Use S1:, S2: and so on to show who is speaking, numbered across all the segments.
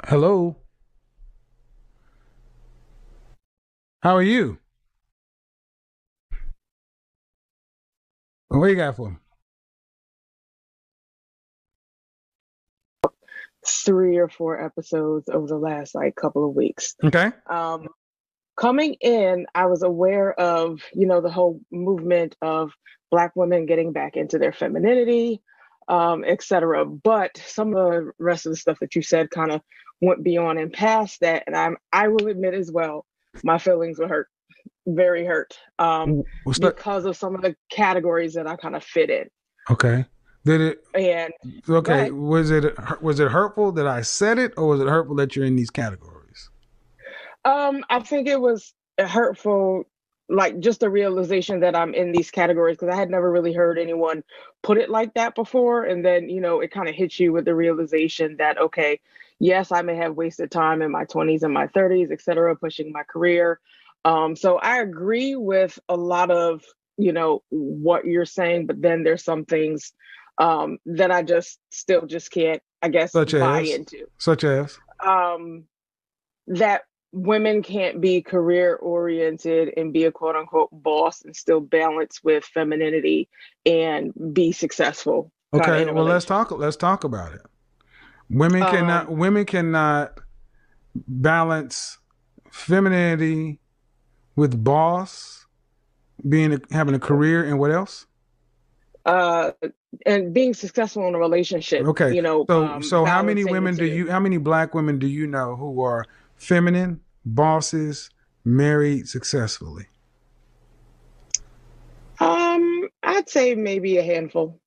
S1: Hello. How are you? What you got for me?
S2: 3 or 4 episodes over the last like couple of weeks.
S1: Okay.
S2: Um, Coming in, I was aware of, the whole movement of Black women getting back into their femininity, etc. But some of the rest of the stuff that you said kind of went beyond and past that. And I will admit as well, my feelings were hurt, very hurt,
S1: What's that?
S2: because of some of the categories that I kind of fit in.
S1: Okay. Did it?
S2: And go
S1: Okay.
S2: ahead.
S1: Was it hurtful that I said it, or was it hurtful that you're in these categories?
S2: I think it was hurtful, like just the realization that I'm in these categories because I had never really heard anyone put it like that before. And then, it kind of hits you with the realization that, okay, yes, I may have wasted time in my 20s and my 30s, et cetera, pushing my career. So I agree with a lot of, what you're saying, but then there's some things that I just can't, I guess,
S1: Such
S2: buy
S1: as,
S2: into.
S1: such as.
S2: Um, that women can't be career oriented and be a quote unquote boss and still balance with femininity and be successful kind of
S1: Okay.
S2: in a
S1: Well, let's
S2: relationship.
S1: talk. Let's talk about it. Women cannot.
S2: Um,
S1: Women cannot balance femininity with boss, having a career, and what else?
S2: uh, and being successful in a relationship,
S1: Okay. So how many
S2: balancing the
S1: women do
S2: two.
S1: you? How many black women do you know who are feminine, bosses, married successfully?
S2: I'd say maybe a handful.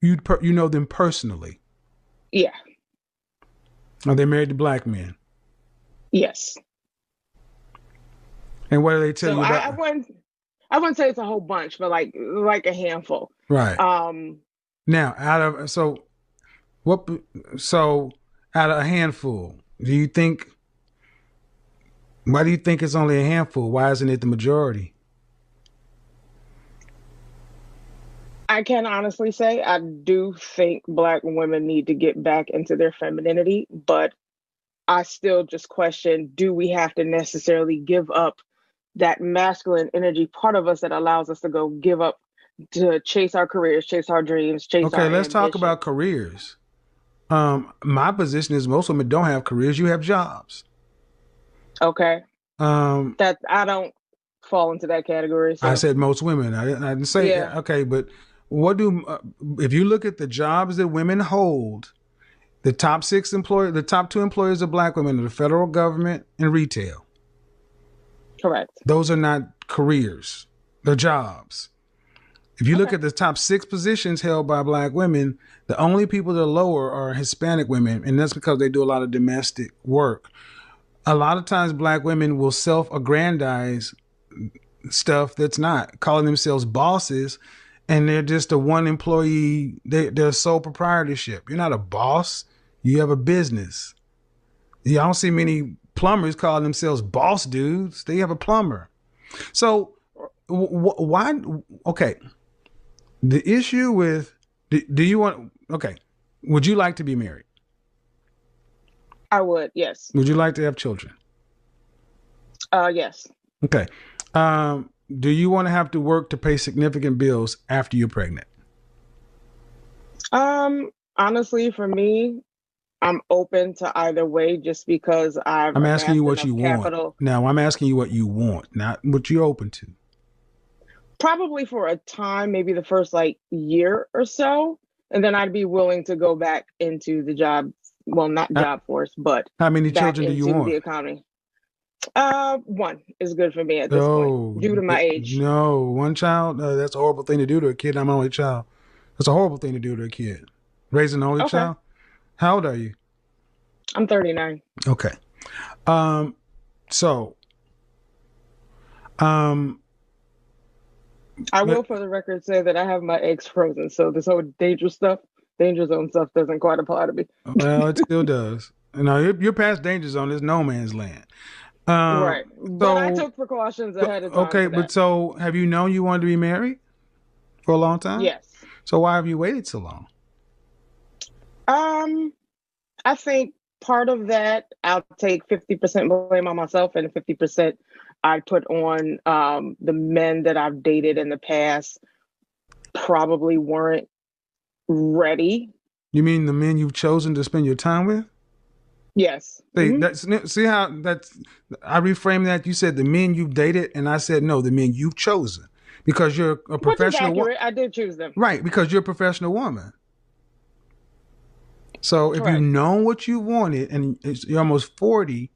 S1: You know them personally.
S2: Yeah.
S1: Are they married to black men?
S2: Yes.
S1: And what do they tell
S2: So
S1: you
S2: I, I
S1: about?
S2: wouldn't I wouldn't say it's a whole bunch, but like a handful.
S1: Right.
S2: Um,
S1: Now, what? So out of a handful, do you think? Why do you think it's only a handful? Why isn't it the majority?
S2: I can honestly say I do think Black women need to get back into their femininity, but I still just question, do we have to necessarily give up that masculine energy part of us that allows us to go give up to chase our careers, chase our dreams, chase
S1: Okay,
S2: our
S1: let's talk about
S2: ambitions?
S1: careers. My position is most women don't have careers. You have jobs.
S2: Okay.
S1: Um,
S2: That I don't fall into that category.
S1: I
S2: So
S1: said most women. I didn't say
S2: yeah,
S1: okay, but what do if you look at the jobs that women hold? The top two employers of black women are the federal government and retail.
S2: correct.
S1: Those are not careers; they're jobs. If you look
S2: Okay.
S1: at the top six positions held by black women, the only people that are lower are Hispanic women, and that's because they do a lot of domestic work. A lot of times, black women will self-aggrandize stuff that's not calling themselves bosses, and they're just a one employee. They're sole proprietorship. You're not a boss. You have a business. You don't see many plumbers calling themselves boss dudes. They have a plumber. So why? Okay, the issue with do you want? Okay, would you like to be married?
S2: I would, yes.
S1: Would you like to have children?
S2: Yes.
S1: Okay. Do you want to have to work to pay significant bills after you're pregnant?
S2: Honestly, for me, I'm open to either way just because I've
S1: I'm asking you
S2: amassed
S1: what
S2: enough
S1: you want.
S2: capital,
S1: Now, I'm asking you what you want, not what you're open to.
S2: probably for a time, maybe the first like year or so. And then I'd be willing to go back into the job, well, not
S1: How,
S2: job force, but
S1: how many
S2: back
S1: children do you
S2: into the
S1: want?
S2: economy. One is good for me at this point,
S1: No,
S2: due to my age.
S1: no, one child. That's a horrible thing to do to a kid. I'm an only child. That's a horrible thing to do to a kid. Raising an only
S2: Okay.
S1: child. How old are you?
S2: I'm 39.
S1: Okay. Um. So. Um.
S2: I will,
S1: But,
S2: for the record, say that I have my eggs frozen. So this whole danger zone stuff doesn't quite apply to me.
S1: well, it still does. You're past danger zone. There's no man's land.
S2: Right. But I
S1: So
S2: took precautions ahead of time
S1: okay,
S2: for
S1: but
S2: that.
S1: so have you known you wanted to be married for a long time?
S2: Yes.
S1: So why have you waited so long?
S2: Um, I think part of that, I'll take 50% blame on myself, and 50% I put on the men that I've dated in the past probably weren't ready.
S1: You mean the men you've chosen to spend your time with?
S2: Yes.
S1: See, see how that's, I reframed that. You said the men you've dated, and I said no, the men you've chosen because you're a
S2: Which is
S1: professional
S2: accurate. I did choose them.
S1: right? Because you're a professional woman. So if
S2: Correct.
S1: you've known what you wanted and you're almost 40,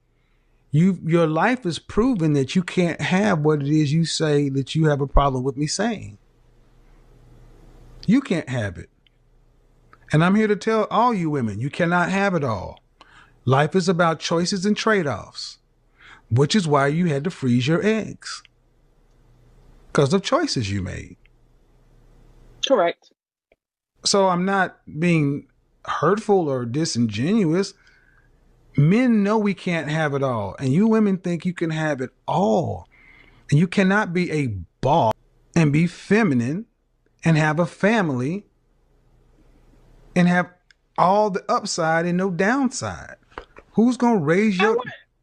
S1: your life is proven that you can't have what it is you say that you have a problem with me saying. You can't have it. And I'm here to tell all you women, you cannot have it all. Life is about choices and trade-offs, which is why you had to freeze your eggs because of choices you made.
S2: Correct.
S1: So I'm not being hurtful or disingenuous. Men know we can't have it all, and you women think you can have it all. And you cannot be a boss and be feminine and have a family and have all the upside and no downside. Who's gonna raise your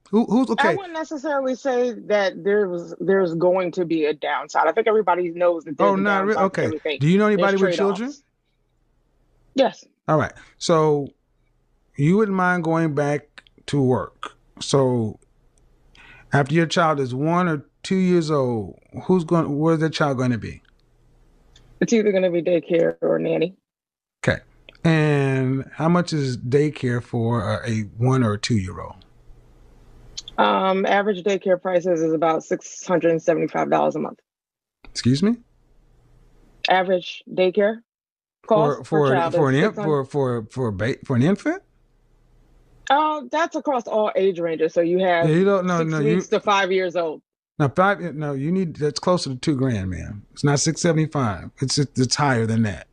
S1: who's okay?
S2: I wouldn't necessarily say that there's going to be a downside. I think everybody knows that there's a
S1: not
S2: downside
S1: really.
S2: to
S1: Okay.
S2: everything.
S1: Do you know anybody
S2: There's
S1: with
S2: trade-offs.
S1: children?
S2: Yes.
S1: All right. So you wouldn't mind going back to work. So after your child is 1 or 2 years old, where's that child going to be?
S2: It's either going to be daycare or nanny.
S1: Okay. And how much is daycare for a 1 or 2 year old?
S2: Average daycare prices is about $675 a month.
S1: Excuse me?
S2: Average daycare cost
S1: for
S2: child
S1: an infant?
S2: That's across all age ranges. So you have
S1: you don't,
S2: 6 weeks to 5 years old.
S1: Now you need that's closer to $2,000, man. It's not 675. It's higher than that.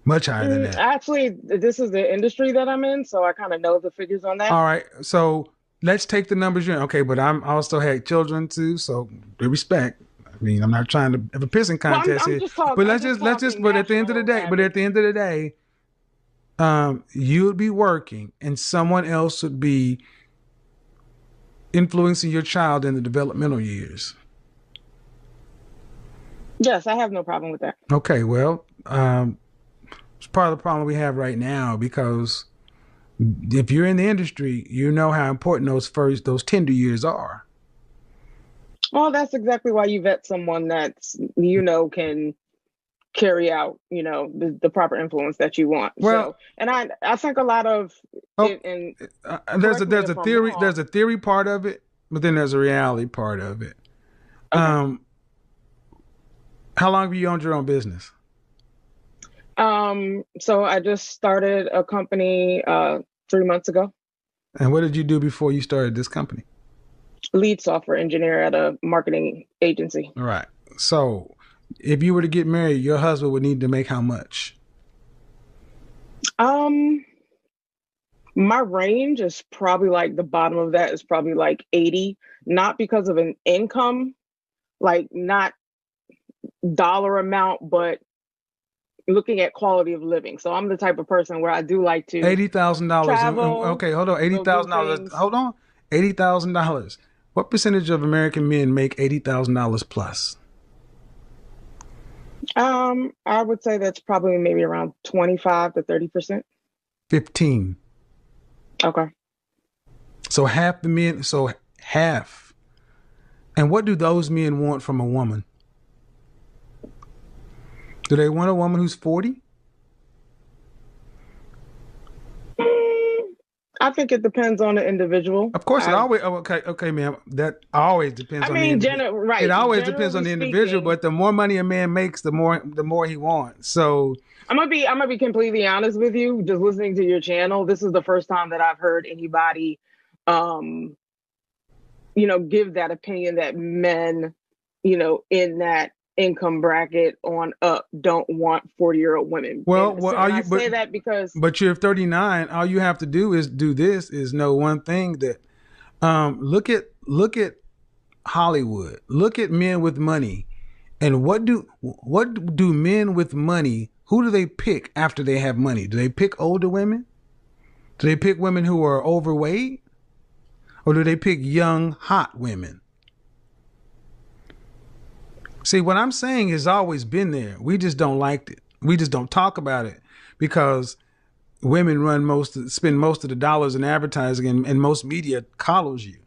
S1: Much higher than that.
S2: Actually, this is the industry that I'm in, so I kind of know the figures on that.
S1: All right. So let's take the numbers you're in. Okay, but I also had children too, so with respect. I mean, I'm not trying to have a pissing contest here. But let's just but at the end of the day, you would be working and someone else would be influencing your child in the developmental years.
S2: Yes, I have no problem with that.
S1: Okay, well, it's part of the problem we have right now because if you're in the industry, you know how important those tender years are.
S2: Well, that's exactly why you vet someone that's, can carry out, the proper influence that you want.
S1: Well,
S2: so, and I think a lot of
S1: there's a theory part of it, but then there's a reality part of it. Okay. How long have you owned your own business?
S2: So I just started a company 3 months ago.
S1: And what did you do before you started this company?
S2: Lead software engineer at a marketing agency.
S1: All right. So if you were to get married, your husband would need to make how much?
S2: My range is probably like the bottom of that is probably like 80, not because of an income, like not dollar amount, but looking at quality of living. So I'm the type of person where I do like to
S1: $80,000. Okay, hold on. $80,000. Hold on. $80,000. What percentage of American men make $80,000 plus?
S2: I would say that's probably maybe around 25 to 30%.
S1: 15.
S2: Okay.
S1: So half the men. So half. And what do those men want from a woman? Do they want a woman who's 40?
S2: I think it depends on the individual.
S1: Of course, it always okay, ma'am. That always depends on the individual.
S2: Right.
S1: It always depends on the individual, but the more money a man makes, the more he wants. So
S2: I'm gonna be completely honest with you. Just listening to your channel, this is the first time that I've heard anybody, give that opinion that men, in that income bracket on up don't want 40-year-old women. I say that because
S1: but you're 39. All you have to do is know one thing that look at Hollywood. Look at men with money. And what do men with money, who do they pick after they have money? Do they pick older women? Do they pick women who are overweight, or do they pick young, hot women? See, what I'm saying has always been there. We just don't like it. We just don't talk about it because women spend most of the dollars in advertising, and most media coddles you.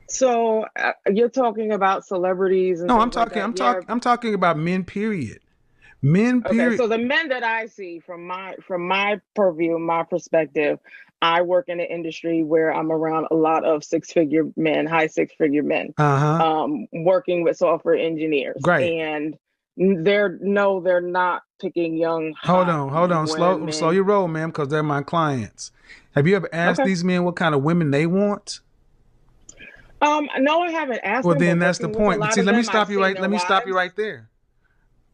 S2: So you're talking about celebrities and
S1: No,
S2: things like that. Yeah.
S1: I'm talking about men, period. Men,
S2: Okay.
S1: period.
S2: So the men that I see from my purview, my perspective, I work in an industry where I'm around a lot of six-figure men, high six-figure men,
S1: Uh-huh.
S2: working with software engineers,
S1: Great.
S2: and they're not picking young hot
S1: Hold on. Slow
S2: women.
S1: your roll, ma'am, because they're my clients. Have you ever asked
S2: Okay.
S1: these men what kind of women they want?
S2: No, I haven't asked
S1: Well,
S2: them, but
S1: then that's the
S2: working with a
S1: point. But
S2: lot
S1: see,
S2: of them, I've seen their
S1: let me stop you
S2: wives.
S1: right there.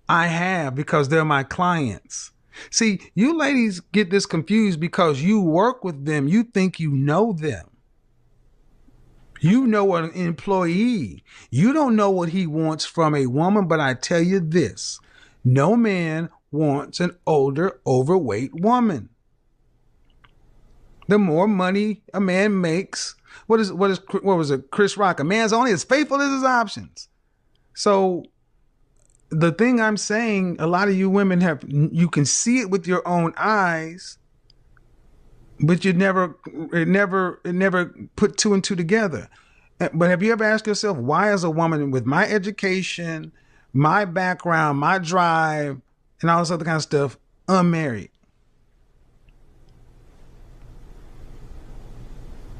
S1: I have, because they're my clients. See, you ladies get this confused because you work with them. You think you know them. You know an employee. You don't know what he wants from a woman, but I tell you this, no man wants an older, overweight woman. The more money a man makes, what was it? Chris Rock? A man's only as faithful as his options. So the thing I'm saying, a lot of you women you can see it with your own eyes, but it never put two and two together. But have you ever asked yourself, why is a woman with my education, my background, my drive, and all this other kind of stuff unmarried?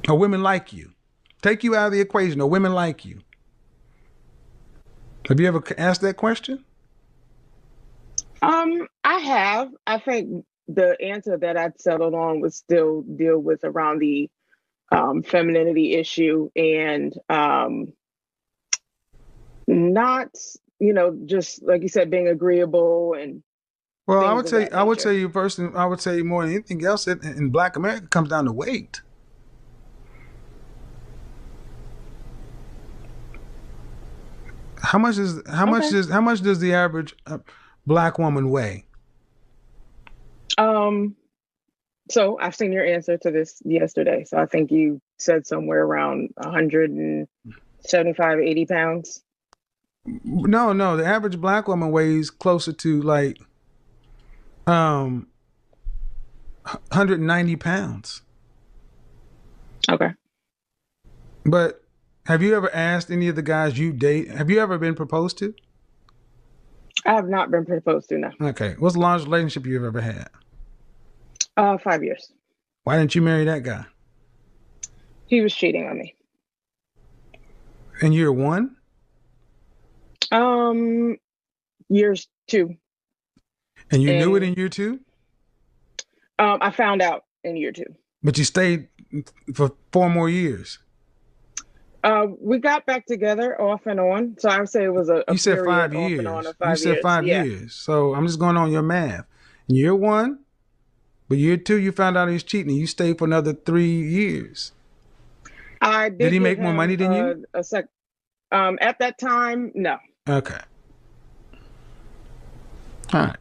S1: Or women like you? Take you out of the equation. Or women like you? Have you ever asked that question?
S2: I have. I think the answer that I'd settled on would still deal with around the femininity issue and not, just like you said, being agreeable and
S1: Well,
S2: things of that
S1: I would
S2: nature.
S1: tell you first, and I would tell you more than anything else, in Black America, comes down to weight.
S2: Okay.
S1: How much does the average Black woman weigh?
S2: Um, so I've seen your answer to this yesterday. So I think you said somewhere around 175, 80 pounds.
S1: No, the average Black woman weighs closer to like 190 pounds.
S2: Okay.
S1: But have you ever asked any of the guys you date? Have you ever been proposed to?
S2: I have not been proposed to now.
S1: Okay, what's the longest relationship you've ever had?
S2: 5 years.
S1: Why didn't you marry that guy?
S2: He was cheating on me.
S1: In year one?
S2: Years two.
S1: And you knew it
S2: And
S1: in year two?
S2: I found out in year two.
S1: But you stayed for 4 more years.
S2: We got back together off and on. So I would say it was a
S1: You said
S2: period
S1: five
S2: off and on
S1: years.
S2: of
S1: You
S2: 5 years.
S1: said five
S2: Yeah.
S1: years. So I'm just going on your math. In year one, but year two, you found out he was cheating and you stayed for another 3 years.
S2: I
S1: Did
S2: did
S1: he
S2: give
S1: make more
S2: him
S1: money than you?
S2: a sec. At that time, no.
S1: Okay. All right.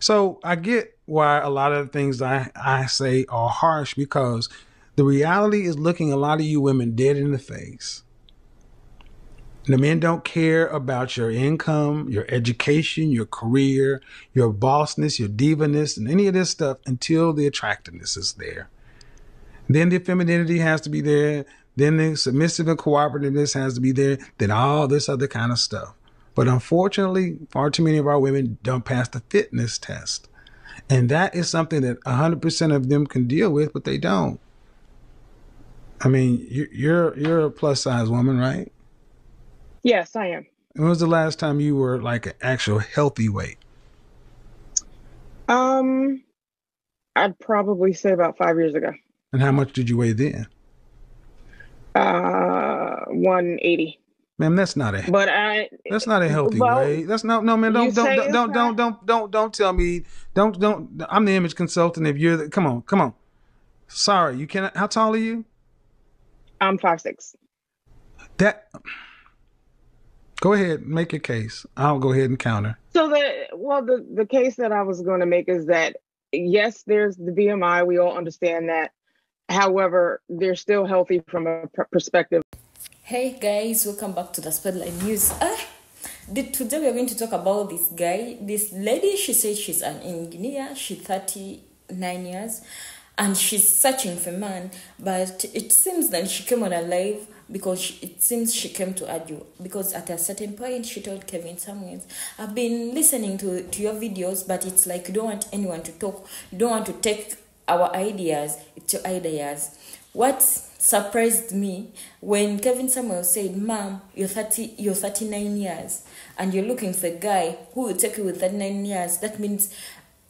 S1: So I get why a lot of the things I say are harsh, because the reality is looking a lot of you women dead in the face. The men don't care about your income, your education, your career, your bossness, your divaness, and any of this stuff until the attractiveness is there. Then the femininity has to be there. Then the submissive and cooperativeness has to be there. Then all this other kind of stuff. But unfortunately, far too many of our women don't pass the fitness test. And that is something that 100% of them can deal with, but they don't. I mean, you're a plus size woman, right?
S2: Yes, I am.
S1: When was the last time you were like an actual healthy weight?
S2: I'd probably say about 5 years ago.
S1: And how much did you weigh then?
S2: 180.
S1: Ma'am,
S2: But
S1: that's not a healthy
S2: well,
S1: weight. That's no man.
S2: you say it's not.
S1: Don't tell me. Don't. I'm the image consultant. If you're come on. Sorry, you cannot. How tall are you?
S2: I'm 5'6".
S1: That. Go ahead, make your case. I'll go ahead and counter.
S2: So the case that I was going to make is that yes, there's the BMI. We all understand that. However, they're still healthy from a perspective.
S3: Hey guys, welcome back to the Spotlight News. Today we are going to talk about this guy. This lady, she says she's an engineer. She's 39 years and she's searching for a man. But it seems that she came on a live because it seems she came to argue. Because at a certain point, she told Kevin Samuels, I've been listening to your videos, but it's like you don't want anyone to talk. You don't want to take our ideas. It's your ideas. What surprised me when Kevin Samuel said, Mom, you're 39 years and you're looking for a guy who will take you with 39 years. That means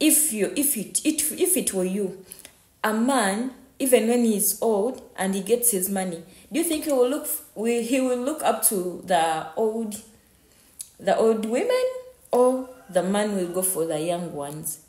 S3: if it were you, a man, even when he's old and he gets his money, do you think he will look up to the old women, or the man will go for the young ones?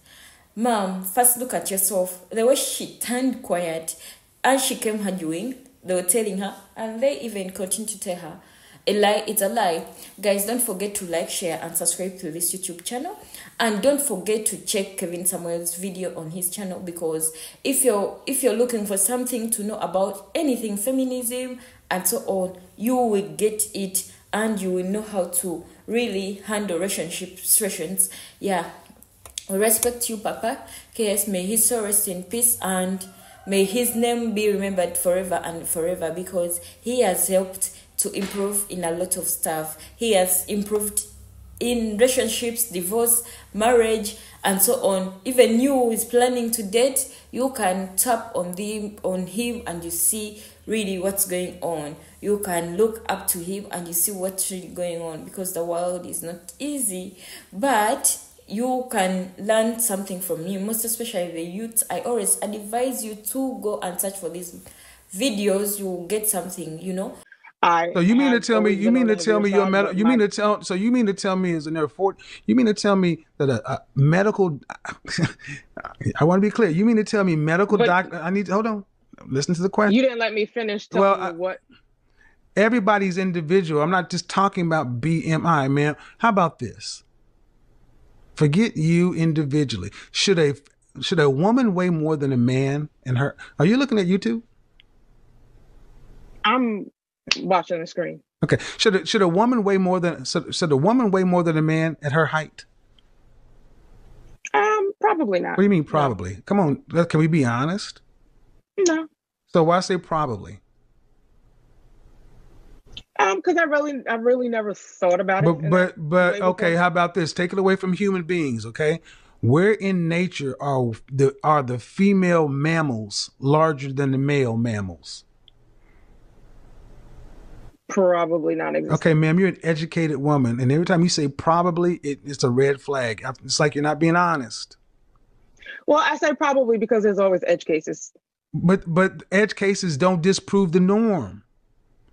S3: Mom, first look at yourself. The way she turned quiet as she came arguing, they were telling her, and they even continue to tell her, a lie, it's a lie. Guys, don't forget to like, share, and subscribe to this YouTube channel. And don't forget to check Kevin Samuel's video on his channel, because if you're looking for something to know about anything feminism and so on, you will get it and you will know how to really handle relationship situations. Yeah. We respect you, Papa. KS, may his soul rest in peace and may his name be remembered forever and forever, because he has helped to improve in a lot of stuff. He has improved in relationships, divorce, marriage, and so on. Even you who is planning to date, you can tap on him and you see really what's going on. You can look up to him and you see what's really going on, because the world is not easy. But you can learn something from him, most especially the youth. I always advise you to go and search for these videos. You will get something,
S1: So you mean to tell me as a nurse, you mean to tell me that a medical, I want to be clear. You mean to tell me medical doctor, hold on. Listen to the question.
S2: You didn't let me finish telling you what.
S1: Everybody's individual. I'm not just talking about BMI, man. How about this? Forget you individually. Should a woman weigh more than a man in her? Are you looking at YouTube?
S2: I'm watching the screen.
S1: Okay. Should a woman weigh more than a man at her height?
S2: Probably not.
S1: What do you mean probably? No. Come on, can we be honest?
S2: No.
S1: So why say probably?
S2: Because I really never thought about it.
S1: But okay, how about this? Take it away from human beings, okay? Where in nature are the female mammals larger than the male mammals?
S2: Probably not existing.
S1: Okay, ma'am, you're an educated woman, and every time you say probably, it's a red flag. It's like you're not being honest.
S2: Well, I say probably because there's always edge cases.
S1: But edge cases don't disprove the norm.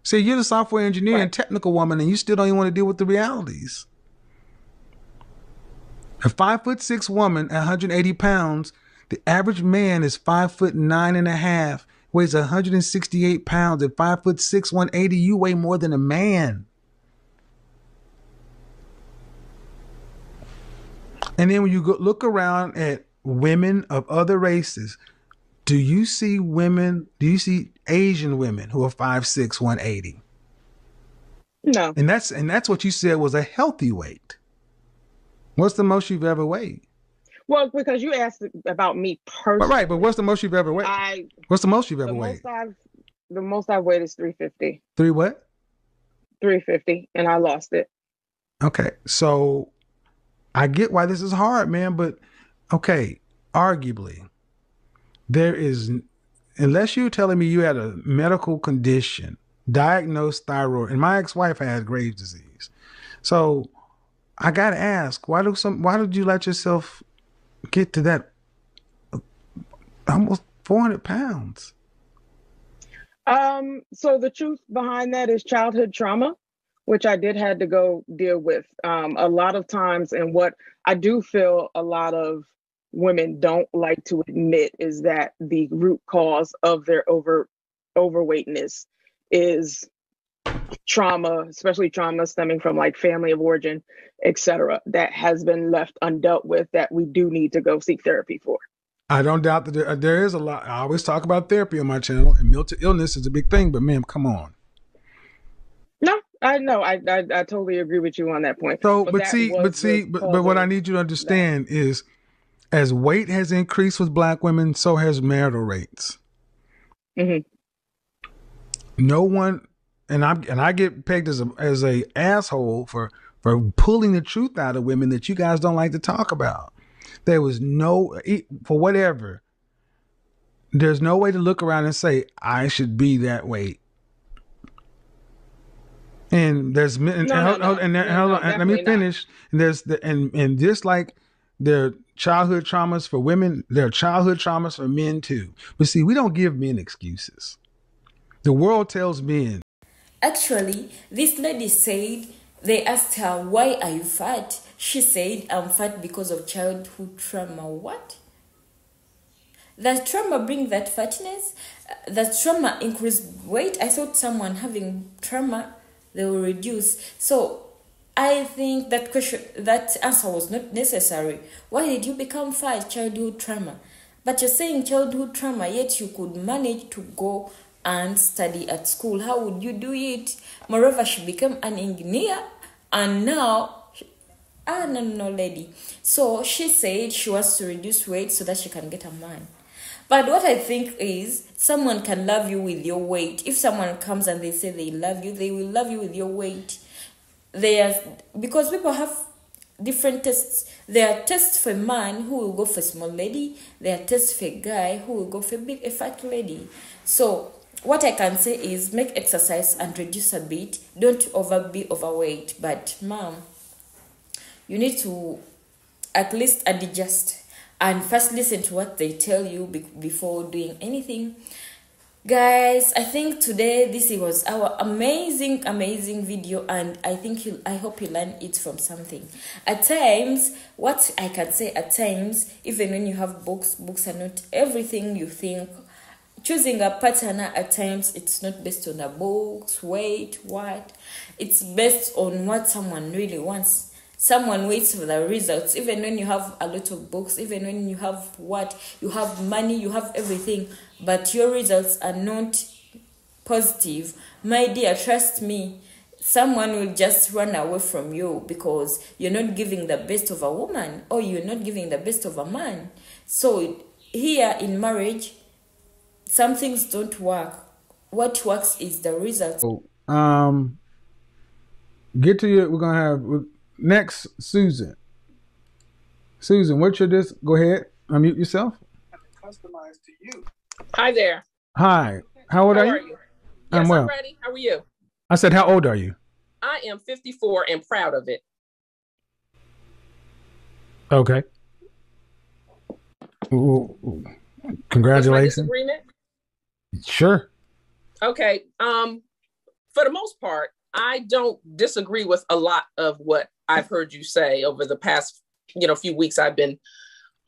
S1: See, you're the software engineer and technical woman, and you still don't even want to deal with the realities. A 5'6" woman at 180 pounds, the average man is 5'9.5", weighs 168 pounds. At 5'6", 180, you weigh more than a man. And then when you look around at women of other races, do you see Asian women who are 5'6", 180?
S2: No.
S1: And that's what you said was a healthy weight. What's the most you've ever weighed?
S2: Well, because you asked about me personally.
S1: Right, but what's the most you've ever weighed? What's the most you've ever weighed?
S2: The most I've weighed is 350.
S1: Three what?
S2: 350, and I lost it.
S1: Okay, so I get why this is hard, man, but okay, arguably, there is, unless you're telling me you had a medical condition, diagnosed thyroid, and my ex-wife had Graves' disease. So I gotta ask, why did you let yourself get to that almost 400 pounds?
S2: So the truth behind that is childhood trauma, which I did had to go deal with a lot of times. And what I do feel a lot of women don't like to admit is that the root cause of their overweightness is trauma, especially trauma stemming from like family of origin, etc., that has been left undealt with, that we do need to go seek therapy for.
S1: I don't doubt that there is a lot. I always talk about therapy on my channel, and mental illness is a big thing. But ma'am, come on.
S2: No, I know. I totally agree with you on that point.
S1: So,
S2: But
S1: what I need you to understand is, as weight has increased with Black women, so has marital rates.
S2: Mm-hmm.
S1: No one, and I get pegged as a asshole for pulling the truth out of women that you guys don't like to talk about. There was no, for whatever, there's no way to look around and say, I should be that weight. And there's, let me finish. And and just like there are childhood traumas for women, there are childhood traumas for men too. But see, we don't give men excuses. The world tells men.
S3: Actually, this lady said, they asked her, why are you fat? She said, I'm fat because of childhood trauma. What? Does trauma bring that fatness? Does trauma increase weight? I thought someone having trauma, they will reduce. So I think that answer was not necessary. Why did you become fat? Childhood trauma. But you're saying childhood trauma, yet you could manage to go and study at school. How would you do it? Moreover, she became an engineer, and now, no, lady. So she said she wants to reduce weight so that she can get a man. But what I think is, someone can love you with your weight. If someone comes and they say they love you, they will love you with your weight. Because people have different tests. There are tests for a man who will go for a small lady. There are tests for a guy who will go for a fat lady. So what I can say is, make exercise and reduce a bit. Don't be overweight. But mom, you need to at least adjust and first listen to what they tell you before doing anything. Guys, I think today this was our amazing video, and I hope you learned it from something. At times, what I can say, at times, even when you have books are not everything you think. Choosing a partner at times, it's not based on the books, weight, what. It's based on what someone really wants. Someone waits for the results. Even when you have a lot of books, even when you have you have money, you have everything, but your results are not positive, my dear, trust me, someone will just run away from you because you're not giving the best of a woman, or you're not giving the best of a man. So here in marriage, some things don't work. What works is the result.
S1: Get to you. We're gonna have next Susan. Susan, what's your disc? Go ahead. Unmute yourself.
S4: Customized to you.
S5: Hi there.
S1: Hi. How old are you?
S5: Yes,
S1: well.
S5: I'm ready. How are you?
S1: I said, how old are you?
S5: I am 54 and proud of it.
S1: Okay. Ooh. Congratulations.
S5: Agreement?
S1: Sure.
S5: Okay. For the most part, I don't disagree with a lot of what I've heard you say over the past, few weeks. I've been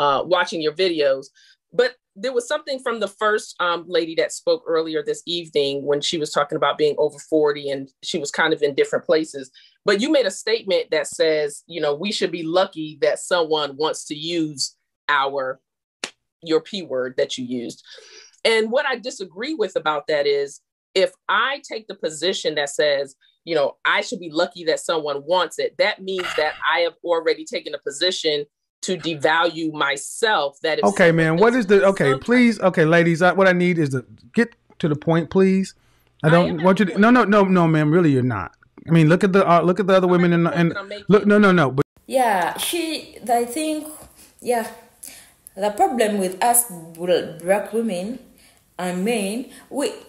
S5: watching your videos, but there was something from the first lady that spoke earlier this evening when she was talking about being over 40 and she was kind of in different places. But you made a statement that says, we should be lucky that someone wants to use your P word that you used. And what I disagree with about that is, if I take the position that says, I should be lucky that someone wants it, that means that I have already taken a position to devalue myself. That
S1: okay, man. What is please. Okay, ladies, what I need is to get to the point, please. I don't want you to, no, ma'am, really, you're not. I mean, look at the other women and look, no. But
S3: yeah, I think, the problem with us Black women and men,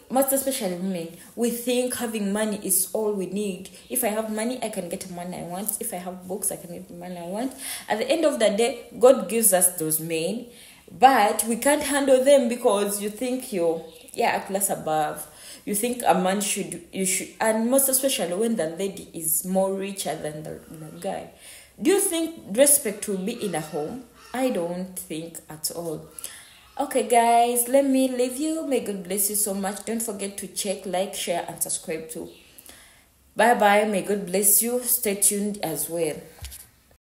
S3: most especially women, we think having money is all we need. If I have money, I can get the money I want. If I have books, I can get the money I want. At the end of the day, God gives us those men, but we can't handle them because you think you're a class above. You think a man you should, and most especially when the lady is more richer than the guy. Do you think respect will be in a home? I don't think at all. Okay, guys, let me leave you. May God bless you so much. Don't forget to check, like, share, and subscribe too. Bye-bye. May God bless you. Stay tuned as well.